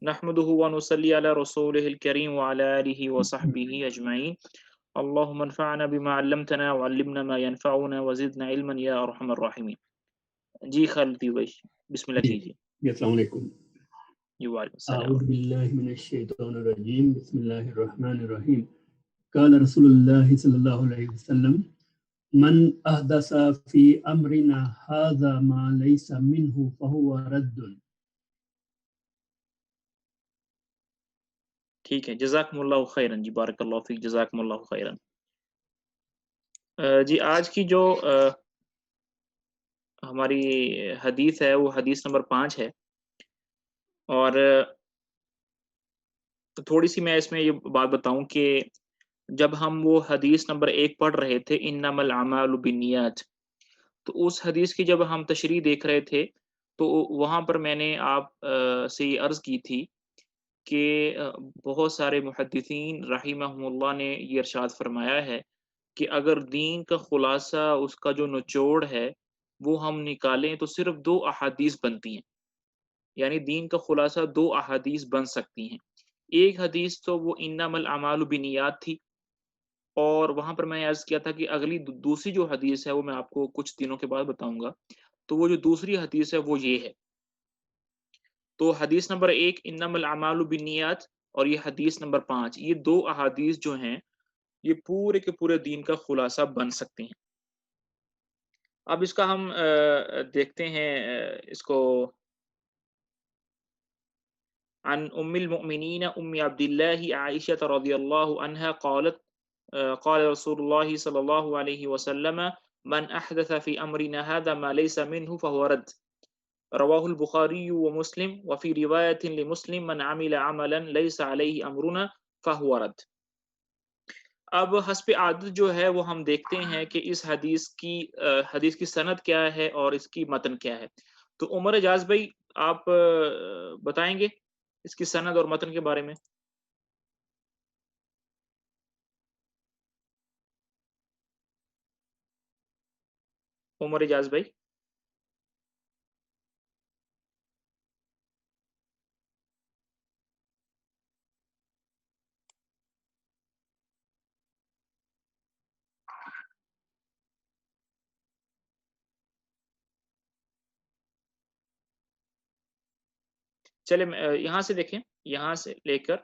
نحمده و نصلي على رسوله الكريم وعلى آله وصحبه أجمعين اللهم انفعنا بما علمتنا وعلمنا ما ينفعنا وزدنا علما يا أرحم الراحمين. جی خالد بھائی، بسم اللہ جی کیجیے. جی السلام علیکم. جی وعلیکم السلام. اعوذ باللہ من الشیطان الرجیم، بسم اللہ الرحمن الرحیم. قال رسول اللہ صلی اللہ علیہ وسلم من احدث فی امرنا هذا ما ليس منه فهو رد. ٹھیک ہے، جزاکم اللہ خیرن. جی بارک اللہ فیک، جزاکم اللہ خیرن. جی آج کی جو ہماری حدیث ہے وہ حدیث نمبر 5 ہے، اور تھوڑی سی میں اس میں یہ بات بتاؤں کہ جب ہم وہ حدیث نمبر 1 پڑھ رہے تھے انما الاعمال بالنیات، تو اس حدیث کی جب ہم تشریح دیکھ رہے تھے تو وہاں پر میں نے آپ سے یہ عرض کی تھی کہ بہت سارے محدثین رحمہم اللہ نے یہ ارشاد فرمایا ہے کہ اگر دین کا خلاصہ، اس کا جو نچوڑ ہے وہ ہم نکالیں تو صرف 2 احادیث بنتی ہیں. یعنی دین کا خلاصہ 2 احادیث بن سکتی ہیں. ایک حدیث تو وہ انما الاعمال بالنیات تھی، اور وہاں پر میں نے عرض کیا تھا کہ اگلی دوسری جو حدیث ہے وہ میں آپ کو کچھ دنوں کے بعد بتاؤں گا. تو وہ جو دوسری حدیث ہے وہ یہ ہے. تو حدیث نمبر 1 انما الاعمال بالنیات، اور یہ حدیث نمبر 5، یہ 2 احادیث جو ہیں یہ پورے کے پورے دین کا خلاصہ بن سکتے ہیں. اب اس کا ہم دیکھتے ہیں اس کو. عن ام المؤمنین ام عبد اللہ عائشہ رضی اللہ عنہا قالت قال رسول اللہ صلی اللہ علیہ وسلم من احدث فی امرنا هذا ما ليس منه فهو رد. رواه البخاری ومسلم وفي روایت لمسلم من عمل عملا ليس عليه امرنا فهو رد. اب حسب عادت جو ہے وہ ہم دیکھتے ہیں کہ اس حدیث کی سند کیا ہے اور اس کی متن کیا ہے. تو عمر اجاز بھائی آپ بتائیں گے اس کی سند اور متن کے بارے میں. عمر اجاز بھائی. چلے یہاں سے دیکھیں، یہاں سے لے کر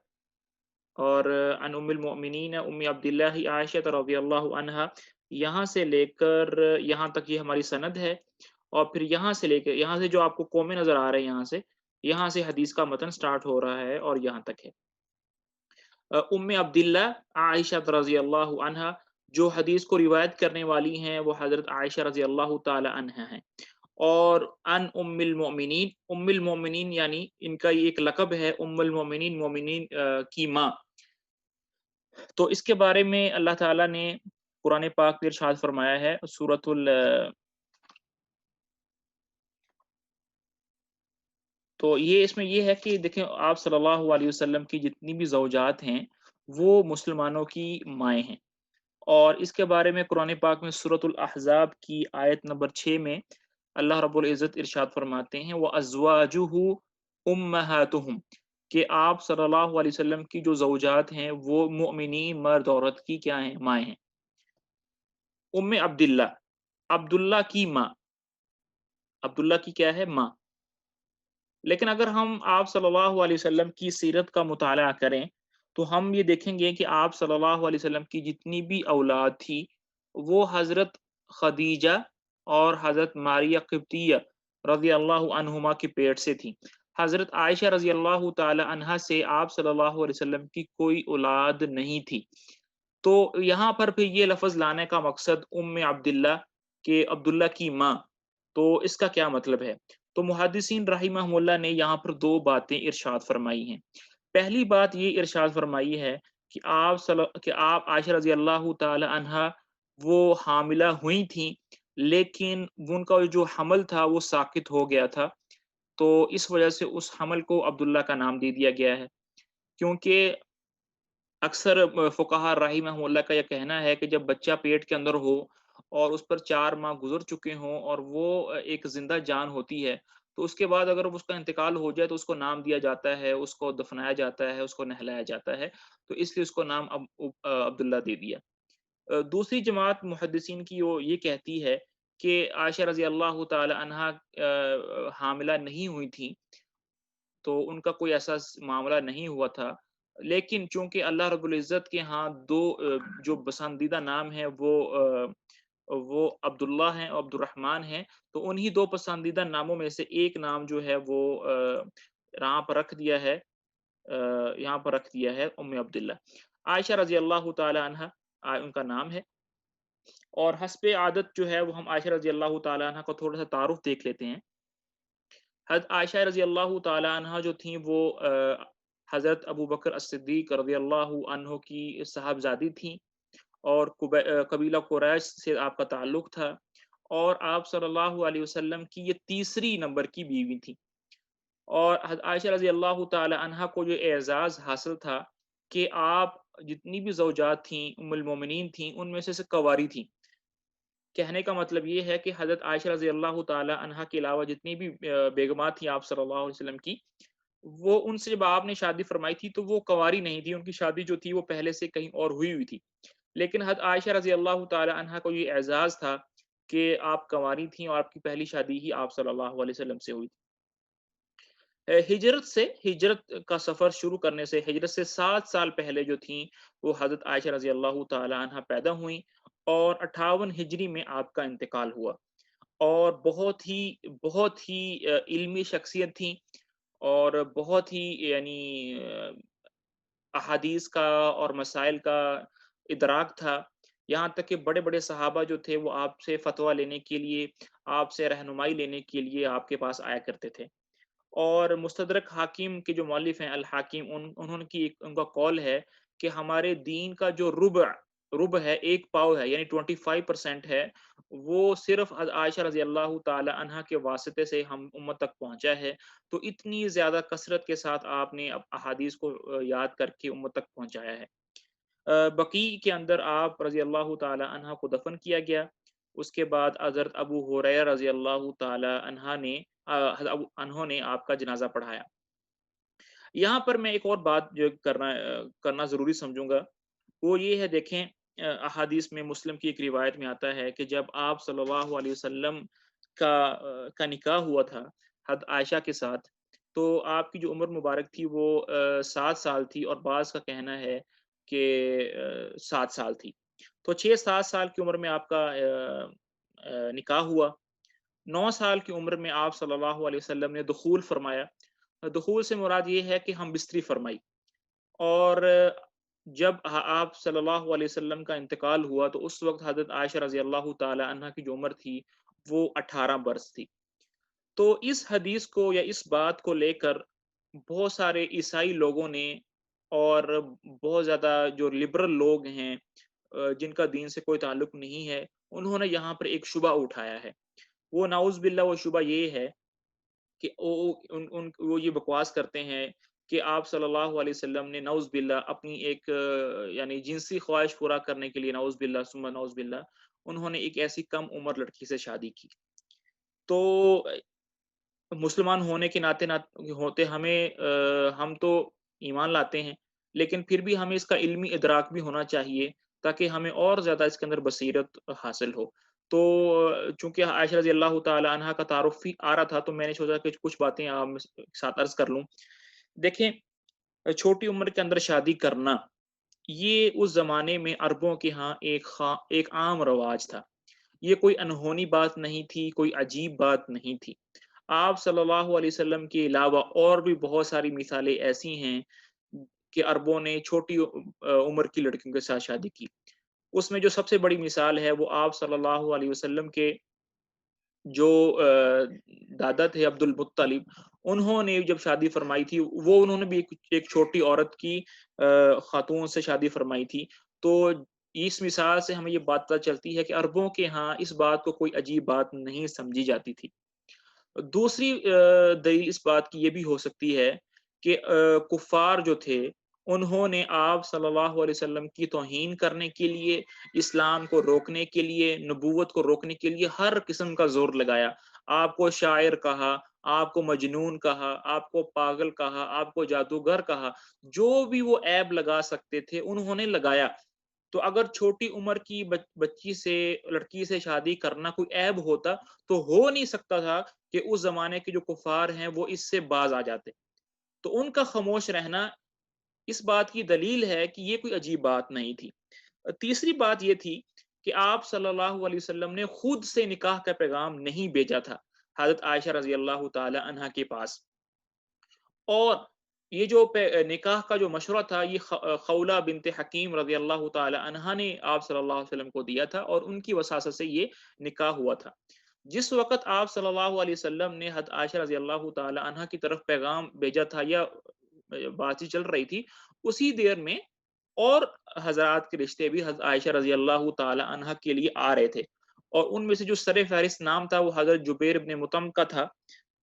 اور ان ام المؤمنین ام عبداللہ عائشہ رضی اللہ عنہا، یہاں سے لے کر یہاں تک یہ ہماری سند ہے. اور پھر یہاں سے لے کے یہاں سے جو آپ کو قومیں نظر آ رہے ہیں یہاں سے حدیث کا متن سٹارٹ ہو رہا ہے اور یہاں تک ہے. ام عبداللہ عائشہ رضی اللہ عنہا جو حدیث کو روایت کرنے والی ہیں وہ حضرت عائشہ رضی اللہ تعالی عنہا ہیں. اور ان ام المؤمنین یعنی ان کا یہ ایک لقب ہے، ام المؤمنین، مومنین کی ماں. تو اس کے بارے میں اللہ تعالیٰ نے قرآن پاک میں ارشاد فرمایا ہے تو یہ اس میں یہ ہے کہ دیکھیں آپ صلی اللہ علیہ وسلم کی جتنی بھی زوجات ہیں وہ مسلمانوں کی مائیں ہیں. اور اس کے بارے میں قرآن پاک میں سورۃ الاحزاب کی آیت نمبر 6 میں اللہ رب العزت ارشاد فرماتے ہیں وَأَزْوَاجُهُ أُمَّهَاتُهُمْ، کہ آپ صلی اللہ علیہ وسلم کی جو زوجات ہیں وہ مؤمنین مرد عورت کی کیا ہیں؟ مائیں ہیں. ام عبداللہ، عبداللہ کی ماں، عبداللہ کی کیا ہے؟ ماں. لیکن اگر ہم آپ صلی اللہ علیہ وسلم کی سیرت کا مطالعہ کریں تو ہم یہ دیکھیں گے کہ آپ صلی اللہ علیہ وسلم کی جتنی بھی اولاد تھی وہ حضرت خدیجہ اور حضرت ماریہ قبطیہ رضی اللہ عنہما کے پیٹ سے تھی. حضرت عائشہ رضی اللہ تعالی عنہا سے آپ صلی اللہ علیہ وسلم کی کوئی اولاد نہیں تھی. تو یہاں پر پھر یہ لفظ لانے کا مقصد ام عبداللہ کہ عبداللہ کی ماں، تو اس کا کیا مطلب ہے؟ تو محدثین رحمہ اللہ نے یہاں پر 2 باتیں ارشاد فرمائی ہیں. پہلی بات یہ ارشاد فرمائی ہے کہ آپ عائشہ رضی اللہ تعالی عنہا وہ حاملہ ہوئی تھیں، لیکن ان کا جو حمل تھا وہ ساقط ہو گیا تھا، تو اس وجہ سے اس حمل کو عبداللہ کا نام دے دیا گیا ہے. کیونکہ اکثر فقہاء رحمہ اللہ کا یہ کہنا ہے کہ جب بچہ پیٹ کے اندر ہو اور اس پر 4 ماہ گزر چکے ہوں اور وہ ایک زندہ جان ہوتی ہے تو اس کے بعد اگر اس کا انتقال ہو جائے تو اس کو نام دیا جاتا ہے، اس کو دفنایا جاتا ہے، اس کو نہلایا جاتا ہے، تو اس لیے اس کو نام عبداللہ دے دیا۔ دوسری جماعت محدثین کی وہ یہ کہتی ہے کہ عائشہ رضی اللہ تعالی عنہا حاملہ نہیں ہوئی تھیں، تو ان کا کوئی ایسا معاملہ نہیں ہوا تھا، لیکن چونکہ اللہ رب العزت کے ہاں دو جو پسندیدہ نام ہیں وہ عبداللہ ہیں اور عبد الرحمن ہیں، تو انہی دو پسندیدہ ناموں میں سے ایک نام جو ہے وہ یہاں پر رکھ دیا ہے، یہاں پر رکھ دیا ہے ام عبداللہ۔ عائشہ رضی اللہ تعالی عنہا ان کا نام ہے، اور حسب عادت جو ہے وہ ہم عائشہ رضی اللہ تعالی عنہ کا تھوڑا سا تعارف دیکھ لیتے ہیں۔ حضرت عائشہ رضی اللہ تعالی عنہ جو تھیں وہ حضرت ابو بکر الصدیق رضی اللہ عنہ کی صاحبزادی تھیں، اور قبیلہ قریش سے آپ کا تعلق تھا، اور آپ صلی اللہ علیہ وسلم کی یہ تیسری نمبر کی بیوی تھی۔ اور حضرت عائشہ رضی اللہ تعالی عنہ کو جو اعزاز حاصل تھا کہ آپ جتنی بھی زوجات تھیں ام المومنین تھیں، ان میں سے کنواری تھیں۔ کہنے کا مطلب یہ ہے کہ حضرت عائشہ رضی اللہ تعالی عنہا کے علاوہ جتنی بھی بیگمات تھیں آپ صلی اللہ علیہ وسلم کی، وہ ان سے جب آپ نے شادی فرمائی تھی تو وہ کنواری نہیں تھی، ان کی شادی جو تھی وہ پہلے سے کہیں اور ہوئی تھی، لیکن حضرت عائشہ رضی اللہ تعالی عنہا کو یہ اعزاز تھا کہ آپ کنواری تھیں اور آپ کی پہلی شادی ہی آپ صلی اللہ علیہ وسلم سے ہوئی تھی۔ ہجرت کا سفر شروع کرنے سے، ہجرت سے 7 سال پہلے جو تھیں وہ حضرت عائشہ رضی اللہ تعالی عنہ پیدا ہوئیں، اور 58 ہجری میں آپ کا انتقال ہوا، اور بہت ہی علمی شخصیت تھیں، اور بہت ہی یعنی احادیث کا اور مسائل کا ادراک تھا، یہاں تک کہ بڑے بڑے صحابہ جو تھے وہ آپ سے فتویٰ لینے کے لیے، آپ سے رہنمائی لینے کے لیے آپ کے پاس آیا کرتے تھے۔ اور مستدرک حاکم کے جو مؤلف ہیں الحاکم، انہوں کی ان کا قول ہے کہ ہمارے دین کا جو ربع ہے، ایک پاؤ ہے، یعنی 25% ہے، وہ صرف عائشہ رضی اللہ تعالی عنہ کے واسطے سے ہم امت تک پہنچا ہے۔ تو اتنی زیادہ کثرت کے ساتھ آپ نے احادیث کو یاد کر کے امت تک پہنچایا ہے۔ بقیع کے اندر آپ رضی اللہ تعالی عنہ کو دفن کیا گیا۔ اس کے بعد حضرت ابو ہریرہ رضی اللہ تعالی عنہ نے آپ کا جنازہ پڑھایا۔ یہاں پر میں ایک اور بات جو کرنا ضروری سمجھوں گا، وہ یہ ہے، دیکھیں احادیث میں مسلم کی ایک روایت میں آتا ہے کہ جب آپ صلی اللہ علیہ وسلم کا نکاح ہوا تھا حضرت عائشہ کے ساتھ، تو آپ کی جو عمر مبارک تھی وہ 7 سال تھی، اور بعض کا کہنا ہے کہ 7 سال تھی۔ تو 6-7 سال کی عمر میں آپ کا نکاح ہوا۔ 9 سال کی عمر میں آپ صلی اللہ علیہ وسلم نے دخول فرمایا۔ دخول سے مراد یہ ہے کہ ہم بستری فرمائی، اور جب آپ صلی اللہ علیہ وسلم کا انتقال ہوا تو اس وقت حضرت عائشہ رضی اللہ تعالی عنہ کی جو عمر تھی وہ 18 برس تھی۔ تو اس حدیث کو یا اس بات کو لے کر بہت سارے عیسائی لوگوں نے، اور بہت زیادہ جو لبرل لوگ ہیں جن کا دین سے کوئی تعلق نہیں ہے، انہوں نے یہاں پر ایک شبہ اٹھایا ہے۔ وہ نعوذ باللہ وہ شبہ یہ ہے کہ وہ یہ بکواس کرتے ہیں کہ آپ صلی اللہ علیہ وسلم نے نعوذ باللہ اپنی ایک یعنی جنسی خواہش پورا کرنے کے لیے، نعوذ باللہ ثم نعوذ باللہ، انہوں نے ایک ایسی کم عمر لڑکی سے شادی کی۔ تو مسلمان ہونے کے ناطے ہوتے ہم تو ایمان لاتے ہیں، لیکن پھر بھی ہمیں اس کا علمی ادراک بھی ہونا چاہیے تاکہ ہمیں اور زیادہ اس کے اندر بصیرت حاصل ہو۔ تو چونکہ عائشہ رضی اللہ تعالی عنہ کا تعارف بھی آ رہا تھا، تو میں نے سوچا کہ کچھ باتیں آپ ساتھ عرض کر لوں۔ دیکھیں، چھوٹی عمر کے اندر شادی کرنا یہ اس زمانے میں عربوں کے ہاں ایک عام رواج تھا، یہ کوئی انہونی بات نہیں تھی، کوئی عجیب بات نہیں تھی۔ آپ صلی اللہ علیہ وسلم کے علاوہ اور بھی بہت ساری مثالیں ایسی ہیں کہ عربوں نے چھوٹی عمر کی لڑکیوں کے ساتھ شادی کی۔ اس میں جو سب سے بڑی مثال ہے وہ آپ صلی اللہ علیہ وسلم کے جو دادا تھے عبد المطلب، انہوں نے جب شادی فرمائی تھی وہ انہوں نے بھی ایک چھوٹی عورت کی خاتون سے شادی فرمائی تھی۔ تو اس مثال سے ہمیں یہ بات پتہ چلتی ہے کہ عربوں کے ہاں اس بات کو کوئی عجیب بات نہیں سمجھی جاتی تھی۔ دوسری دلیل اس بات کی یہ بھی ہو سکتی ہے کہ کفار جو تھے انہوں نے آپ صلی اللہ علیہ وسلم کی توہین کرنے کے لیے، اسلام کو روکنے کے لیے، نبوت کو روکنے کے لیے ہر قسم کا زور لگایا۔ آپ کو شاعر کہا، آپ کو مجنون کہا، آپ کو پاگل کہا، آپ کو جادوگر کہا، جو بھی وہ عیب لگا سکتے تھے انہوں نے لگایا۔ تو اگر چھوٹی عمر کی بچی سے، لڑکی سے شادی کرنا کوئی عیب ہوتا تو ہو نہیں سکتا تھا کہ اس زمانے کے جو کفار ہیں وہ اس سے باز آ جاتے۔ تو ان کا خاموش رہنا اس بات کی دلیل ہے کہ یہ کوئی عجیب بات نہیں تھی۔ تیسری بات یہ تھی کہ آپ صلی اللہ علیہ وسلم نے خود سے نکاح کا پیغام نہیں بھیجا تھا حضرت عائشہ رضی اللہ تعالی عنہا کے پاس، اور یہ جو نکاح کا جو مشورہ تھا یہ خولہ بنت حکیم رضی اللہ تعالی عنہا نے آپ صلی اللہ علیہ وسلم کو دیا تھا، اور ان کی وساطت سے یہ نکاح ہوا تھا۔ جس وقت آپ صلی اللہ علیہ وسلم نے حضرت عائشہ رضی اللہ تعالی عنہا کی طرف پیغام بھیجا تھا یا بات چیت چل رہی تھی، اسی دیر میں اور حضرات کے رشتے بھی حضرت عائشہ رضی اللہ تعالی عنہا کے لیے آ رہے تھے، اور ان میں سے جو سر فہرست نام تھا وہ حضرت جبیر ابن مطعم کا تھا،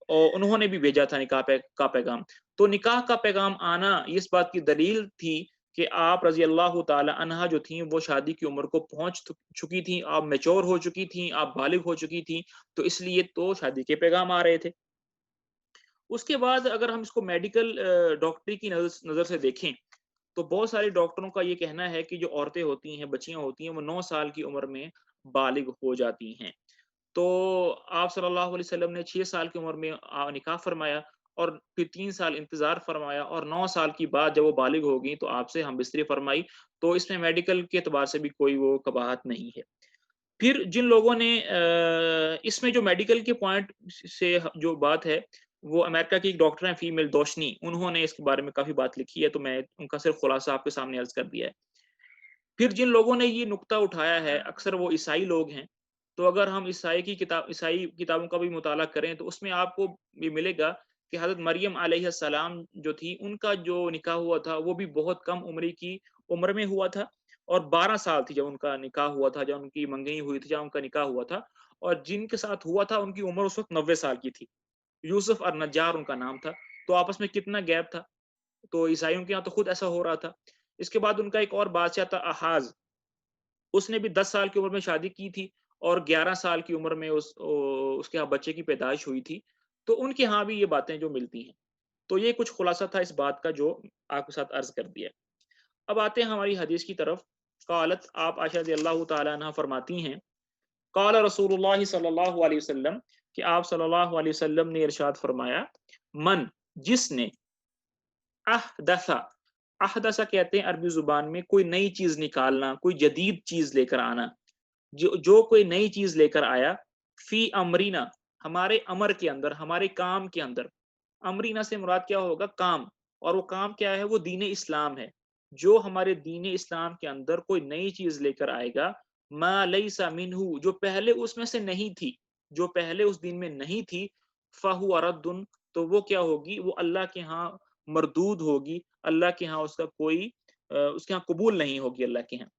اور انہوں نے بھی بھیجا تھا نکاح کا پیغام۔ تو نکاح کا پیغام آنا اس بات کی دلیل تھی کہ آپ رضی اللہ تعالی عنہا جو تھیں وہ شادی کی عمر کو پہنچ چکی تھیں، آپ میچور ہو چکی تھیں، آپ بالغ ہو چکی تھیں، تو اس لیے تو شادی کے پیغام آ رہے تھے۔ اس کے بعد اگر ہم اس کو میڈیکل ڈاکٹری کی نظر سے دیکھیں تو بہت سارے ڈاکٹروں کا یہ کہنا ہے کہ جو عورتیں ہوتی ہیں، بچیاں ہوتی ہیں، وہ 9 سال کی عمر میں بالغ ہو جاتی ہیں۔ تو آپ صلی اللہ علیہ وسلم نے 6 سال کی عمر میں نکاح فرمایا، اور پھر 3 سال انتظار فرمایا، اور 9 سال کی بعد جب وہ بالغ ہو گئی تو آپ سے ہم بستری فرمائی۔ تو اس میں میڈیکل کے اعتبار سے بھی کوئی وہ قباحت نہیں ہے۔ پھر جن لوگوں نے اس میں جو میڈیکل کے پوائنٹ سے جو بات ہے، وہ امریکہ کی ایک ڈاکٹر ہیں فیمیل دوشنی، انہوں نے اس کے بارے میں کافی بات لکھی ہے، تو میں ان کا صرف خلاصہ آپ کے سامنے عرض کر دیا ہے۔ پھر جن لوگوں نے یہ نقطہ اٹھایا ہے اکثر وہ عیسائی لوگ ہیں، تو اگر ہم عیسائی کتابوں کا بھی مطالعہ کریں تو اس میں آپ کو یہ ملے گا کہ حضرت مریم علیہ السلام جو تھی ان کا جو نکاح ہوا تھا وہ بھی بہت کم عمر میں ہوا تھا، اور 12 سال تھی جب ان کا نکاح ہوا تھا، جب ان کی منگنی ہوئی تھی، جب ان کا نکاح ہوا تھا، اور جن کے ساتھ ہوا تھا ان کی عمر اس وقت 90 سال کی تھی۔ یوسف اور نجار ان کا نام تھا۔ تو آپس میں کتنا گیپ تھا، تو عیسائیوں کے یہاں تو خود ایسا ہو رہا تھا۔ اس کے بعد ان کا ایک اور بادشاہ تھا احاز، اس نے بھی 10 سال کی عمر میں شادی کی تھی، اور 11 سال کی عمر میں اس کے ہاں بچے کی پیدائش ہوئی تھی۔ تو ان کے ہاں بھی یہ باتیں جو ملتی ہیں۔ تو یہ کچھ خلاصہ تھا اس بات کا جو آپ کے ساتھ عرض کر دیا۔ اب آتے ہیں ہماری حدیث کی طرف۔ قالت، آپ عائشہ رضی اللہ تعالی عنہ فرماتی ہیں، قال رسول اللہ صلی اللہ علیہ وسلم، کہ آپ صلی اللہ علیہ وسلم نے ارشاد فرمایا، من، جس نے، احدث، احدث کہتے ہیں عربی زبان میں کوئی نئی چیز نکالنا، کوئی جدید چیز لے کر آنا، جو کوئی نئی چیز لے کر آیا، فی امرینا، ہمارے امر کے اندر، ہمارے کام کے اندر۔ امرینا سے مراد کیا ہوگا؟ کام، اور وہ کام کیا ہے؟ وہ دین اسلام ہے۔ جو ہمارے دین اسلام کے اندر کوئی نئی چیز لے کر آئے گا، ما لیس منہ، جو پہلے اس میں سے نہیں تھی، جو پہلے اس دین میں نہیں تھی، فہو رد، تو وہ کیا ہوگی؟ وہ اللہ کے ہاں مردود ہوگی، اللہ کے ہاں اس کے ہاں قبول نہیں ہوگی اللہ کے ہاں۔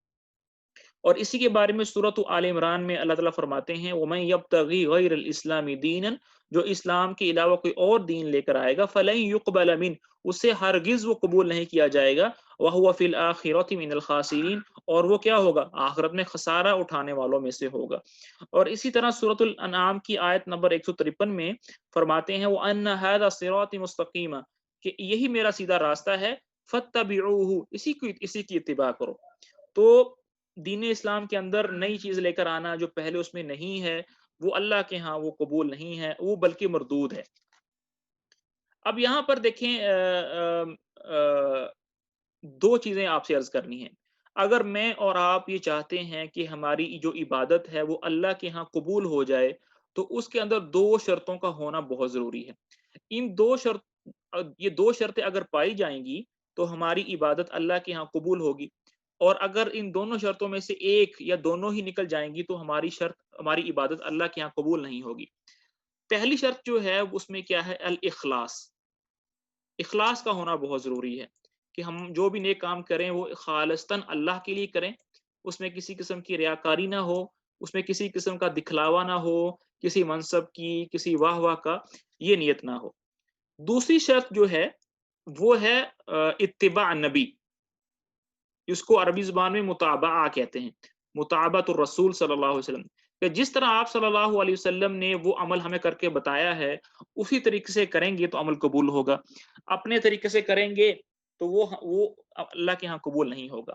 اور اسی کے بارے میں سورۃ آل عمران میں اللہ تعالیٰ فرماتے ہیں، وَمَن يَبْتَغِي غَيْرَ الْإِسْلَامِ دِينًا، جو اسلام کے علاوہ کوئی اور دین لے کر آئے گا، فَلَن يُقْبَلَ مِنْهُ، اسے ہرگز وہ قبول نہیں کیا جائے گا، وَهُوَ فِي الْآخِرَةِ مِنَ الْخَاسِرِينَ، اور وہ کیا ہوگا؟ آخرت میں خسارہ اٹھانے والوں میں سے ہوگا۔ اور اسی طرح سورۃ الانعام کی آیت نمبر 153 میں فرماتے ہیں، وَأَنَّ هَذَا صِرَاطِ مُسْتَقِيمًا، کہ یہی میرا سیدھا راستہ ہے، فَاتَّبِعُوهُ، اسی کی اتباع کرو۔ تو دین اسلام کے اندر نئی چیز لے کر آنا جو پہلے اس میں نہیں ہے، وہ اللہ کے ہاں وہ قبول نہیں ہے، وہ بلکہ مردود ہے۔ اب یہاں پر دیکھیں، دو چیزیں آپ سے عرض کرنی ہیں۔ اگر میں اور آپ یہ چاہتے ہیں کہ ہماری جو عبادت ہے وہ اللہ کے ہاں قبول ہو جائے، تو اس کے اندر 2 شرطوں کا ہونا بہت ضروری ہے۔ یہ 2 شرطیں اگر پائی جائیں گی تو ہماری عبادت اللہ کے ہاں قبول ہوگی، اور اگر ان دونوں شرطوں میں سے ایک یا دونوں ہی نکل جائیں گی تو ہماری عبادت اللہ کے ہاں قبول نہیں ہوگی۔ پہلی شرط جو ہے اس میں کیا ہے؟ الاخلاص، اخلاص کا ہونا بہت ضروری ہے، کہ ہم جو بھی نیک کام کریں وہ خالصتاً اللہ کے لیے کریں، اس میں کسی قسم کی ریاکاری نہ ہو، اس میں کسی قسم کا دکھلاوا نہ ہو، کسی منصب کی، کسی واہ واہ کا یہ نیت نہ ہو۔ دوسری شرط جو ہے وہ ہے اتباع نبی، اس کو عربی زبان میں متابعہ کہتے ہیں، متابعۃ الرسول صلی اللہ علیہ وسلم، کہ جس طرح آپ صلی اللہ علیہ وسلم نے وہ عمل ہمیں کر کے بتایا ہے اسی طریقے سے کریں گے تو عمل قبول ہوگا، اپنے طریقے سے کریں گے تو وہ اللہ کے ہاں قبول نہیں ہوگا۔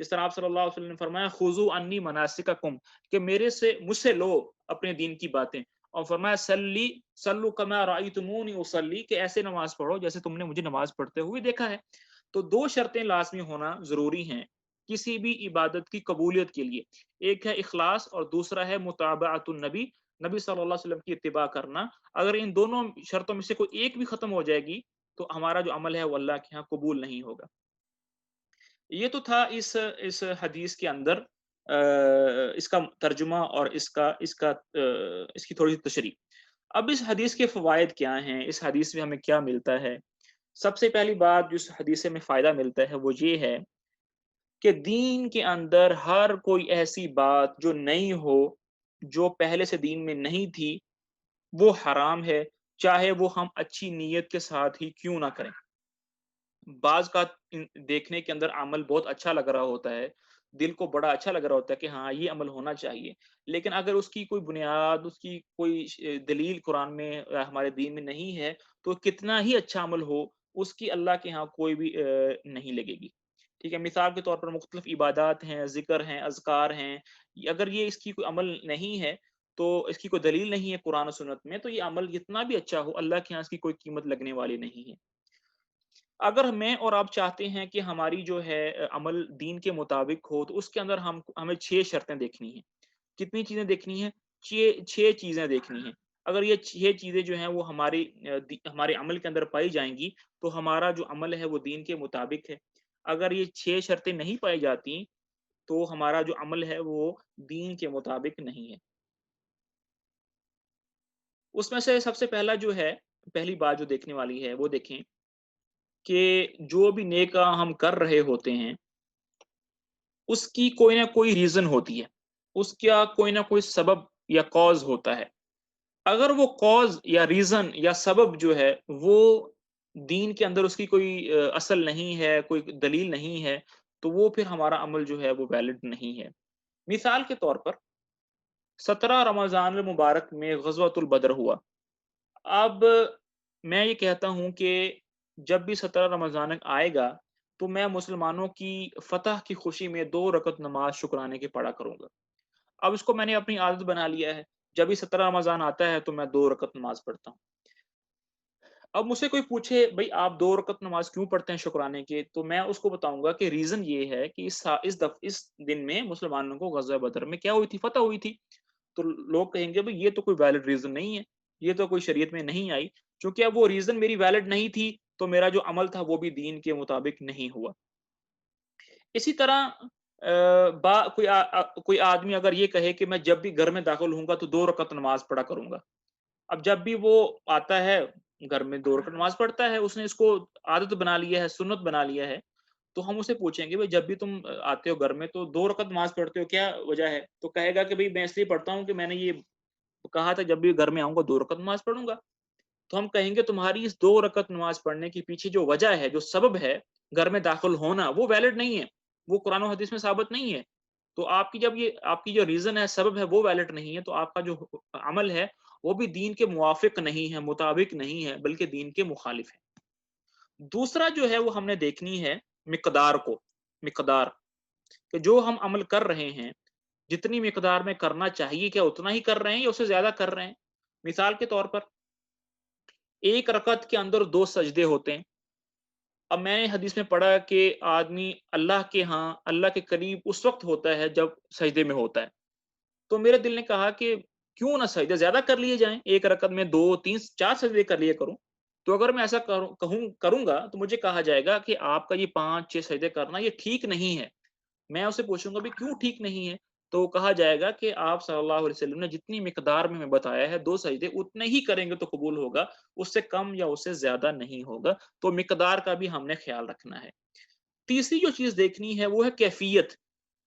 جس طرح آپ صلی اللہ علیہ وسلم نے فرمایا خذوا عنی مناسککم، کہ مجھ سے لو اپنے دین کی باتیں، اور فرمایا صلوا کما رأیتمونی اصلی، کہ ایسے نماز پڑھو جیسے تم نے مجھے نماز پڑھتے ہوئے دیکھا ہے۔ تو دو شرطیں لازمی ہونا ضروری ہیں کسی بھی عبادت کی قبولیت کے لیے، ایک ہے اخلاص اور دوسرا ہے متابعت النبی، نبی صلی اللہ علیہ وسلم کی اتباع کرنا۔ اگر ان دونوں شرطوں میں سے کوئی ایک بھی ختم ہو جائے گی تو ہمارا جو عمل ہے وہ اللہ کے ہاں قبول نہیں ہوگا۔ یہ تو تھا اس حدیث کے اندر اس کا ترجمہ اور اس کی تھوڑی سی تشریح۔ اب اس حدیث کے فوائد کیا ہیں، اس حدیث میں ہمیں کیا ملتا ہے؟ سب سے پہلی بات جو اس حدیث سے ہمیں فائدہ ملتا ہے وہ یہ ہے کہ دین کے اندر ہر کوئی ایسی بات جو نئی ہو، جو پہلے سے دین میں نہیں تھی، وہ حرام ہے، چاہے وہ ہم اچھی نیت کے ساتھ ہی کیوں نہ کریں۔ بعض کا دیکھنے کے اندر عمل بہت اچھا لگ رہا ہوتا ہے، دل کو بڑا اچھا لگ رہا ہوتا ہے کہ ہاں یہ عمل ہونا چاہیے، لیکن اگر اس کی کوئی بنیاد، اس کی کوئی دلیل قرآن میں یا ہمارے دین میں نہیں ہے تو کتنا ہی اچھا عمل ہو اس کی اللہ کے ہاں کوئی بھی نہیں لگے گی۔ ٹھیک ہے، مثال کے طور پر مختلف عبادات ہیں، ذکر ہیں، اذکار ہیں، اگر یہ اس کی کوئی عمل نہیں ہے تو اس کی کوئی دلیل نہیں ہے قرآن و سنت میں، تو یہ عمل جتنا بھی اچھا ہو اللہ کے ہاں اس کی کوئی قیمت لگنے والی نہیں ہے۔ اگر میں اور آپ چاہتے ہیں کہ ہماری جو ہے عمل دین کے مطابق ہو تو اس کے اندر ہمیں 6 شرطیں دیکھنی ہیں۔ کتنی چیزیں دیکھنی ہیں؟ 6 چیزیں دیکھنی ہیں۔ اگر یہ 6 چیزیں جو ہیں وہ ہمارے عمل کے اندر پائی جائیں گی تو ہمارا جو عمل ہے وہ دین کے مطابق ہے۔ اگر یہ 6 شرطیں نہیں پائی جاتی تو ہمارا جو عمل ہے وہ دین کے مطابق نہیں ہے۔ اس میں سے سب سے پہلا جو ہے، پہلی بات جو دیکھنے والی ہے وہ دیکھیں کہ جو بھی نیک کام ہم کر رہے ہوتے ہیں اس کی کوئی نہ کوئی ریزن ہوتی ہے، اس کا کوئی نہ کوئی سبب یا کاز ہوتا ہے۔ اگر وہ کاز یا ریزن یا سبب جو ہے وہ دین کے اندر اس کی کوئی اصل نہیں ہے، کوئی دلیل نہیں ہے، تو وہ پھر ہمارا عمل جو ہے وہ ویلڈ نہیں ہے۔ مثال کے طور پر 17 رمضان المبارک میں غزوۃ البدر ہوا۔ اب میں یہ کہتا ہوں کہ جب بھی 17 رمضان آئے گا تو میں مسلمانوں کی فتح کی خوشی میں 2 رکعت نماز شکرانے کی پڑھا کروں گا۔ اب اس کو میں نے اپنی عادت بنا لیا ہے، جب بھی 17 رمضان آتا ہے تو میں 2 رکعت نماز پڑھتا ہوں۔ اب مجھ سے کوئی پوچھے بھائی آپ 2 رکعت نماز کیوں پڑھتے ہیں شکرانے کے، تو میں اس کو بتاؤں گا کہ ریزن یہ ہے کہ اس دن میں مسلمانوں کو غزوہ بدر میں کیا ہوئی تھی؟ فتح ہوئی تھی۔ تو لوگ کہیں گے بھائی یہ تو کوئی ویلڈ ریزن نہیں ہے، یہ تو کوئی شریعت میں نہیں آئی۔ چونکہ اب وہ ریزن میری ویلڈ نہیں تھی تو میرا جو عمل تھا وہ بھی دین کے مطابق نہیں ہوا۔ اسی طرح کوئی آدمی اگر یہ کہے کہ میں جب بھی گھر میں داخل ہوں گا تو 2 رکعت نماز پڑھا کروں گا، اب جب بھی وہ آتا ہے گھر میں 2 رکعت نماز پڑھتا ہے، اس نے اس کو عادت بنا لیا ہے، سنت بنا لیا ہے، تو ہم اسے پوچھیں گے بھائی جب بھی تم آتے ہو گھر میں تو 2 رکعت نماز پڑھتے ہو، کیا وجہ ہے؟ تو کہے گا کہ بھائی میں اس لیے پڑھتا ہوں کہ میں نے یہ کہا تھا جب بھی گھر میں آؤں گا 2 رکعت نماز پڑھوں گا۔ تو ہم کہیں گے تمہاری اس 2 رکعت نماز پڑھنے کے پیچھے جو وجہ ہے، جو سبب ہے گھر میں داخل ہونا، وہ ویلڈ نہیں ہے، وہ قرآن و حدیث میں ثابت نہیں ہے۔ تو آپ کی جو ریزن ہے، سبب ہے، وہ ویلڈ نہیں ہے، تو آپ کا جو عمل ہے وہ بھی دین کے موافق نہیں ہے، مطابق نہیں ہے، بلکہ دین کے مخالف ہے۔ دوسرا جو ہے وہ ہم نے دیکھنی ہے مقدار کہ جو ہم عمل کر رہے ہیں جتنی مقدار میں کرنا چاہیے کیا اتنا ہی کر رہے ہیں یا اسے زیادہ کر رہے ہیں؟ مثال کے طور پر ایک رکعت کے اندر 2 سجدے ہوتے ہیں۔ اب میں نے حدیث میں پڑھا کہ آدمی اللہ کے ہاں، اللہ کے قریب اس وقت ہوتا ہے جب سجدے میں ہوتا ہے۔ تو میرے دل نے کہا کہ کیوں نہ سجدے زیادہ کر لیے جائیں، ایک رکعت میں 2 3 4 سجدے کر لیے کروں۔ تو اگر میں ایسا کروں گا تو مجھے کہا جائے گا کہ آپ کا یہ 5 6 سجدے کرنا یہ ٹھیک نہیں ہے۔ میں اسے پوچھوں گا بھی کیوں ٹھیک نہیں ہے؟ تو کہا جائے گا کہ آپ صلی اللہ علیہ وسلم نے جتنی مقدار میں ہمیں بتایا ہے 2 سجدے اتنے ہی کریں گے تو قبول ہوگا، اس سے کم یا اس سے زیادہ نہیں ہوگا۔ تو مقدار کا بھی ہم نے خیال رکھنا ہے۔ تیسری جو چیز دیکھنی ہے وہ ہے کیفیت،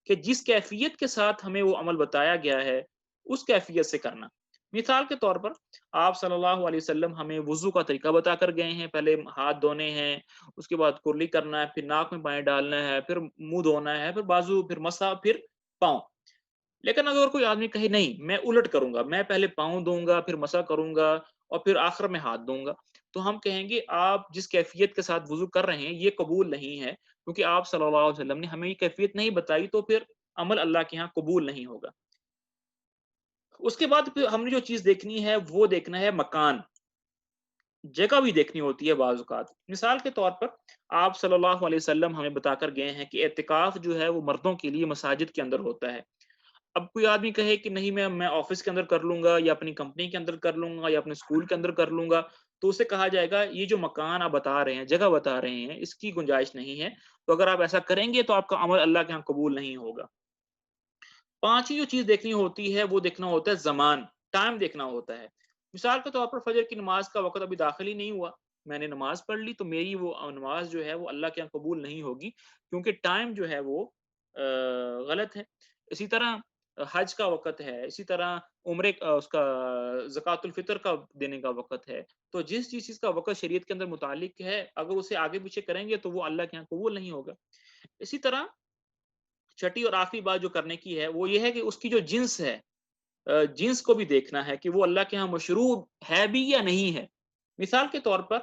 کہ جس کیفیت کے ساتھ ہمیں وہ عمل بتایا گیا ہے اس کیفیت سے کرنا۔ مثال کے طور پر آپ صلی اللہ علیہ وسلم ہمیں وضو کا طریقہ بتا کر گئے ہیں، پہلے ہاتھ دھونے ہیں، اس کے بعد کرلی کرنا ہے، پھر ناک میں پانی ڈالنا ہے، پھر منہ دھونا ہے، پھر بازو، پھر مسا، پھر پاؤں۔ لیکن اگر کوئی آدمی کہے نہیں میں الٹ کروں گا، میں پہلے پاؤں دوں گا پھر مسح کروں گا اور پھر آخر میں ہاتھ دوں گا، تو ہم کہیں گے آپ جس کیفیت کے ساتھ وضو کر رہے ہیں یہ قبول نہیں ہے، کیونکہ آپ صلی اللہ علیہ وسلم نے ہمیں یہ کیفیت نہیں بتائی، تو پھر عمل اللہ کے ہاں قبول نہیں ہوگا۔ اس کے بعد پھر ہم نے جو چیز دیکھنی ہے وہ دیکھنا ہے مکان، جگہ بھی دیکھنی ہوتی ہے بعض اوقات۔ مثال کے طور پر آپ صلی اللہ علیہ وسلم ہمیں بتا کر گئے ہیں کہ اعتکاف جو ہے وہ مردوں کے لیے مساجد کے اندر ہوتا ہے۔ اب کوئی آدمی کہے کہ نہیں میں آفس کے اندر کر لوں گا یا اپنی کمپنی کے اندر کر لوں گا یا اپنے اسکول کے اندر کر لوں گا، تو اسے کہا جائے گا یہ جو مکان آپ بتا رہے ہیں، جگہ بتا رہے ہیں، اس کی گنجائش نہیں ہے، تو اگر آپ ایسا کریں گے تو آپ کا عمل اللہ کے ہاں قبول نہیں ہوگا۔ پانچویں جو چیز دیکھنی ہوتی ہے وہ دیکھنا ہوتا ہے زمان، ٹائم دیکھنا ہوتا ہے۔ مثال کے طور پر فجر کی نماز کا وقت ابھی داخل ہی نہیں ہوا، میں نے نماز پڑھ لی، تو میری وہ نماز جو ہے وہ اللہ کے یہاں قبول نہیں ہوگی، کیونکہ ٹائم جو ہے وہ غلط ہے۔ اسی طرح حج کا وقت ہے، اسی طرح عمرے اس کا زکوٰۃ الفطر کا دینے کا وقت ہے، تو جس چیز کا وقت شریعت کے اندر متعلق ہے اگر اسے آگے پیچھے کریں گے تو وہ اللہ کے یہاں قبول نہیں ہوگا۔ اسی طرح چھٹی اور آخری بات جو کرنے کی ہے وہ یہ ہے کہ اس کی جو جنس ہے، جنس کو بھی دیکھنا ہے کہ وہ اللہ کے ہاں مشروع ہے بھی یا نہیں ہے۔ مثال کے طور پر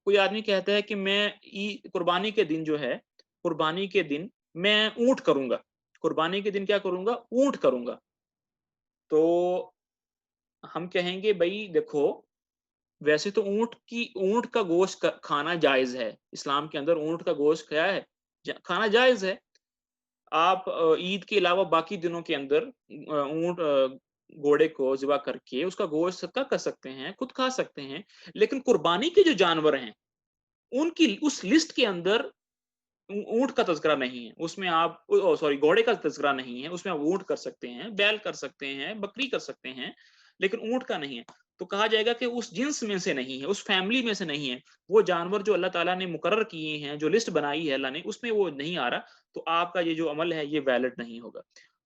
کوئی آدمی کہتا ہے کہ میں قربانی کے دن جو ہے، قربانی کے دن میں اونٹ کروں گا، قربانی کے دن کیا کروں گا؟ اونٹ کروں گا، تو ہم کہیں گے بھائی دیکھو ویسے تو اونٹ کا گوشت کھانا جائز ہے، اسلام کے اندر اونٹ کا گوشت کیا ہے؟ کھانا جائز ہے۔ آپ عید کے علاوہ باقی دنوں کے اندر اونٹ گھوڑے کو ذبح کر کے اس کا گوشت صدقہ کر سکتے ہیں، خود کھا سکتے ہیں، لیکن قربانی کے جو جانور ہیں ان کی اس لسٹ کے اندر اونٹ کا تذکرہ نہیں ہے، اس میں آپ سوری گھوڑے کا تذکرہ نہیں ہے، اس میں آپ اونٹ کر سکتے ہیں، بیل کر سکتے ہیں، بکری کر سکتے ہیں، لیکن اونٹ کا نہیں ہے، تو کہا جائے گا کہ اس جنس میں سے نہیں ہے، اس فیملی میں سے نہیں ہے، وہ جانور جو اللہ تعالیٰ نے مقرر کیے ہیں، جو لسٹ بنائی ہے اللہ نے، اس میں وہ نہیں آ رہا، تو آپ کا یہ جو عمل ہے یہ ویلڈ نہیں ہوگا۔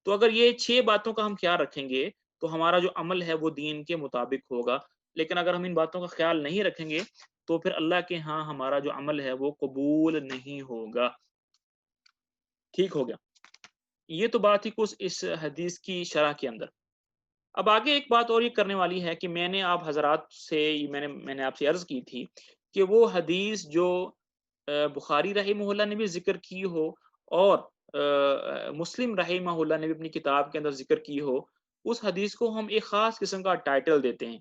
تو اگر یہ 6 باتوں کا ہم خیال رکھیں گے تو ہمارا جو عمل ہے وہ دین کے مطابق ہوگا، لیکن اگر ہم ان باتوں کا خیال نہیں رکھیں گے تو پھر اللہ کے ہاں ہمارا جو عمل ہے وہ قبول نہیں ہوگا۔ ٹھیک ہو گیا؟ یہ تو بات تھی کچھ اس حدیث کی شرح کے اندر۔ اب آگے ایک بات اور یہ کرنے والی ہے کہ میں نے آپ حضرات سے میں نے آپ سے عرض کی تھی کہ وہ حدیث جو بخاری رحمہ اللہ نے بھی ذکر کی ہو اور مسلم رحمہ اللہ نے بھی اپنی کتاب کے اندر ذکر کی ہو، اس حدیث کو ہم ایک خاص قسم کا ٹائٹل دیتے ہیں،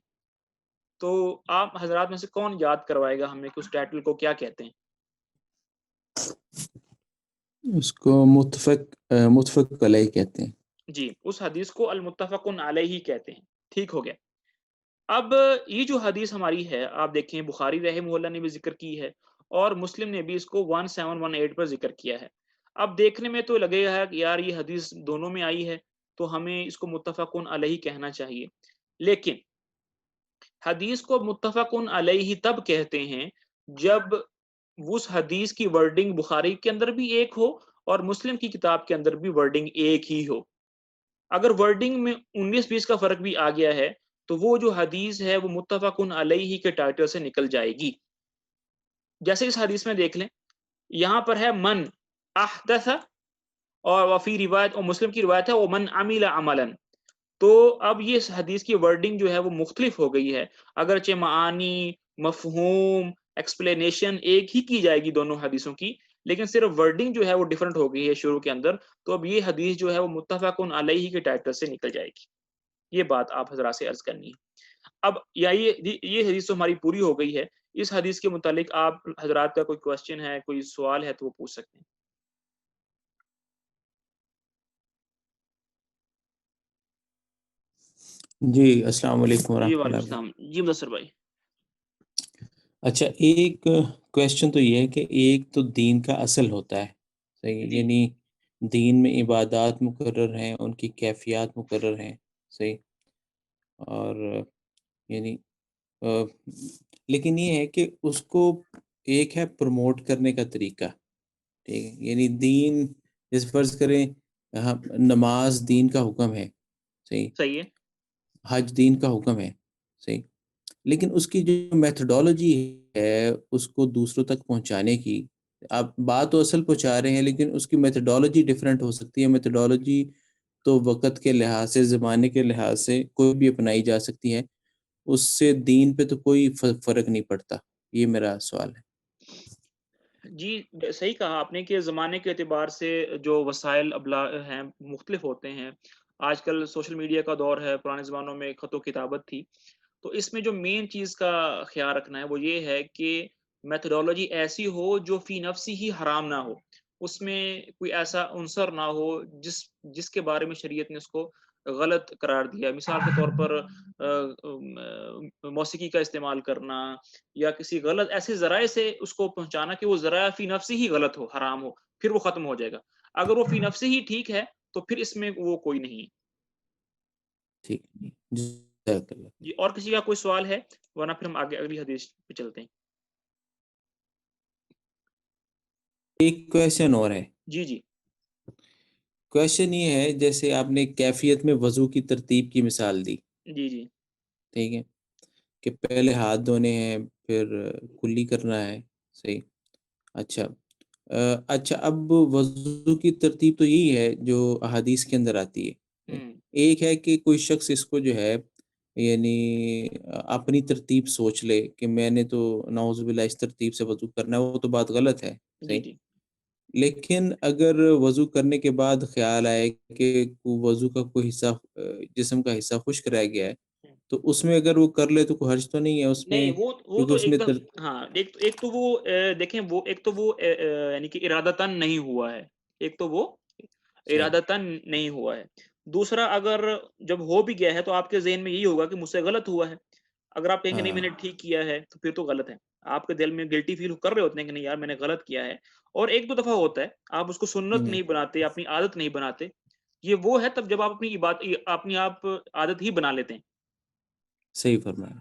تو آپ حضرات میں سے کون یاد کروائے گا ہمیں کہ اس ٹائٹل کو کیا کہتے ہیں؟ اس کو متفق علیہ کہتے ہیں۔ جی، اس حدیث کو المتفق علیہ کہتے ہیں۔ ٹھیک ہو گیا؟ اب یہ جو حدیث ہماری ہے آپ دیکھیں بخاری رحمہ اللہ نے بھی ذکر کی ہے اور مسلم نے بھی اس کو 1718 پر ذکر کیا ہے۔ اب دیکھنے میں تو لگے گا کہ یار یہ حدیث دونوں میں آئی ہے تو ہمیں اس کو متفق علیہ کہنا چاہیے، لیکن حدیث کو متفق علیہ تب کہتے ہیں جب اس حدیث کی ورڈنگ بخاری کے اندر بھی ایک ہو اور مسلم کی کتاب کے اندر بھی ورڈنگ ایک ہی ہو۔ اگر ورڈنگ میں 19-20 کا فرق بھی آ گیا ہے تو وہ جو حدیث ہے وہ متفق علیہ کے ٹائٹل سے نکل جائے گی۔ جیسے اس حدیث میں دیکھ لیں، یہاں پر ہے من احدث اور وفی روایت اور مسلم کی روایت ہے وہ من عمل عملا، تو اب یہ حدیث کی ورڈنگ جو ہے وہ مختلف ہو گئی ہے، اگرچہ معانی، مفہوم، ایکسپلینیشن ایک ہی کی جائے گی دونوں حدیثوں کی، لیکن صرف ورڈنگ جو ہے وہ ڈیفرنٹ ہو گئی ہے شروع کے اندر، تو اب یہ حدیث جو ہے وہ متفق علیہ کے ٹائٹل سے نکل جائے گی۔ یہ بات آپ حضرات سے عرض کرنی ہے۔ اب یہ حدیث تو ہماری پوری ہو گئی ہے، اس حدیث کے متعلق آپ حضرات کا کوئی کوشچن ہے، کوئی سوال ہے تو وہ پوچھ سکتے ہیں۔ جی السلام علیکم جی ورحمۃ وعلیکم اللہ۔ السلام، جی مدثر بھائی۔ اچھا، ایک کویشچن تو یہ ہے کہ ایک تو دین کا اصل ہوتا ہے، صحیح، جی یعنی دین میں عبادات مقرر ہیں، ان کی کیفیات مقرر ہیں، صحیح، اور یعنی لیکن یہ ہے کہ اس کو ایک ہے پروموٹ کرنے کا طریقہ، ٹھیک ہے، یعنی دین جس فرض کریں نماز دین کا حکم ہے، صحیح، صحیح ہے، حج دین کا حکم ہے، صحیح، لیکن اس کی جو میتھڈالوجی ہے اس کو دوسروں تک پہنچانے کی، آپ بات تو اصل پہنچا رہے ہیں لیکن اس کی میتھڈالوجی ڈیفرنٹ ہو سکتی ہے، میتھڈالوجی تو وقت کے لحاظ سے زمانے کے لحاظ سے کوئی بھی اپنائی جا سکتی ہے، اس سے دین پہ تو کوئی فرق نہیں پڑتا. یہ میرا سوال ہے. جی صحیح کہا آپ نے کہ زمانے کے اعتبار سے جو وسائل ابلاغ ہیں مختلف ہوتے ہیں. آج کل سوشل میڈیا کا دور ہے، پرانے زمانوں میں خط و کتابت تھی. تو اس میں جو مین چیز کا خیال رکھنا ہے وہ یہ ہے کہ میتھڈولوجی ایسی ہو جو فی نفسی ہی حرام نہ ہو، اس میں کوئی ایسا عنصر نہ ہو جس کے بارے میں شریعت نے اس کو غلط قرار دیا. مثال کے طور پر موسیقی کا استعمال کرنا یا کسی غلط ایسے ذرائع سے اس کو پہنچانا کہ وہ ذرائع فی نفسی ہی غلط ہو، حرام ہو، پھر وہ ختم ہو جائے گا. اگر وہ فی نفسی ہی ٹھیک ہے تو پھر اس میں وہ کوئی نہیں ہے. ٹھیک ہے. جزاک اللہ. جی اور کسی کا کوئی سوال ہے؟ ورنہ پھر ہم آگے اگلی حدیث پہ چلتے ہیں. ایک کویشچن اور ہے. جی جی کویشچن یہ ہے، جیسے آپ نے کیفیت میں وضو کی ترتیب کی مثال دی، جی جی ٹھیک ہے، کہ پہلے ہاتھ دھونے ہیں پھر کلی کرنا ہے. صحیح. اچھا اچھا، اب وضو کی ترتیب تو یہی ہے جو احادیث کے اندر آتی ہے. ایک ہے کہ کوئی شخص اس کو جو ہے یعنی اپنی ترتیب سوچ لے کہ میں نے تو نعوذ باللہ اس ترتیب سے وضو کرنا ہے، وہ تو بات غلط ہے. جی صحیح. جی لیکن اگر وضو کرنے کے بعد خیال آئے کہ وضو کا کوئی حصہ جسم کا حصہ خشک رہ گیا ہے، تو اس میں اگر وہ کر لے تو کوئی حرج تو نہیں ہے اس میں، نہیں وہ کیونکہ تو اس ایک نے دم ہاں ایک تو وہ دیکھیں وہ ایک تو وہ یعنی کہ ارادتاً نہیں ہوا ہے، ایک تو وہ صحیح. ارادتاً نہیں ہوا ہے. دوسرا اگر جب ہو بھی گیا ہے تو آپ کے ذہن میں یہی ہوگا کہ مجھ سے غلط ہوا ہے. اگر آپ کہیں گے نہیں میں ہاں نے ٹھیک کیا ہے تو پھر تو غلط ہے. آپ کے دل میں گلٹی فیل کر رہے ہوتے ہیں کہ نہیں یار میں نے غلط کیا ہے. اور ایک دو دفعہ ہوتا ہے آپ اس کو سنت نہیں بناتے، اپنی عادت نہیں بناتے. یہ وہ ہے تب جب آپ اپنی آپ عادت ہی بنا لیتے ہیں. صحیح فرمایا.